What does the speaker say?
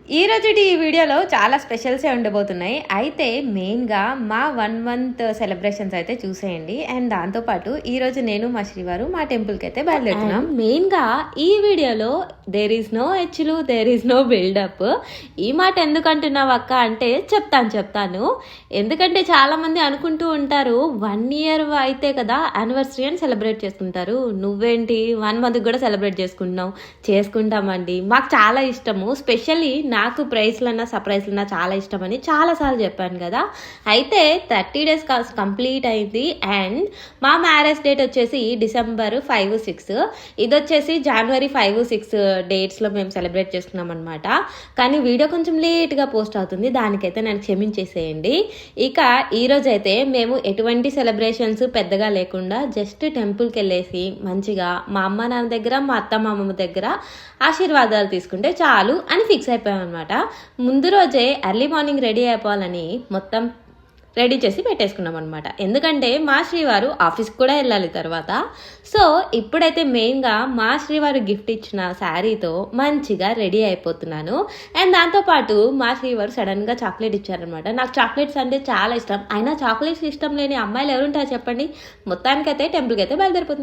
ఈ రోజుటి ఈ వీడియోలో చాలా స్పెషల్సే ఉండబోతున్నాయి. అయితే మెయిన్‌గా మా 1 మంత్ సెలబ్రేషన్స్ అయితే చూసేయండి. అండ్ దాంతోపాటు ఈరోజు నేను మా శ్రీవారు మా టెంపుల్‌కైతే బయలుదేరుతున్నాం. మెయిన్‌గా ఈ వీడియోలో దేర్ ఈజ్ నో హెచ్చులు, దేర్ ఈజ్ నో బిల్డప్. ఈ మాట ఎందుకు అంటున్నావు అక్క అంటే చెప్తాను. ఎందుకంటే చాలామంది అనుకుంటూ ఉంటారు 1 ఇయర్ అయితే కదా యానివర్సరీ అని సెలబ్రేట్ చేసుకుంటారు. నువ్వేంటి 1 మంత్కి కూడా సెలబ్రేట్ చేసుకుంటున్నావు. చేసుకుంటామండి. మాకు చాలా ఇష్టము. స్పెషల్లీ నాకు ప్రైజ్లన్నా సర్ప్రైజ్లన్నా చాలా ఇష్టమని చాలాసార్లు చెప్పాను కదా. అయితే 30 డేస్ కంప్లీట్ అయింది. అండ్ మా మ్యారేజ్ డేట్ వచ్చేసి డిసెంబర్ 5, 6. ఇది వచ్చేసి జనవరి 5, 6 డేట్స్లో మేము సెలబ్రేట్ చేసుకున్నాం అనమాట. కానీ వీడియో కొంచెం లేట్గా పోస్ట్ అవుతుంది, దానికైతే నేను క్షమించేసేయండి. ఇక ఈరోజు అయితే మేము ఎటువంటి సెలబ్రేషన్స్ పెద్దగా లేకుండా జస్ట్ టెంపుల్కి వెళ్ళేసి మంచిగా మా అమ్మ నాన్న దగ్గర మా అత్త మామమ్మ దగ్గర ఆశీర్వాదాలు తీసుకుంటే చాలు అని ఫిక్స్ అయిపోయాం అనమాట. ముందు రోజే ఎర్లీ మార్నింగ్ రెడీ అయిపోవాలని మొత్తం రెడీ చేసి పెట్టేసుకున్నాం అనమాట. ఎందుకంటే మా శ్రీవారు ఆఫీస్కి కూడా వెళ్ళాలి తర్వాత. సో ఇప్పుడైతే మెయిన్గా మా శ్రీవారు గిఫ్ట్ ఇచ్చిన శారీతో మంచిగా రెడీ అయిపోతున్నాను. అండ్ దాంతోపాటు మా శ్రీవారు సడన్గా చాక్లెట్ ఇచ్చారనమాట. నాకు చాక్లెట్స్ అంటే చాలా ఇష్టం. అయినా చాక్లెట్స్ ఇష్టం లేని అమ్మాయిలు ఎవరుంటారు చెప్పండి. మొత్తానికైతే టెంపుల్కి అయితే బయలుదేరిపోతుంది.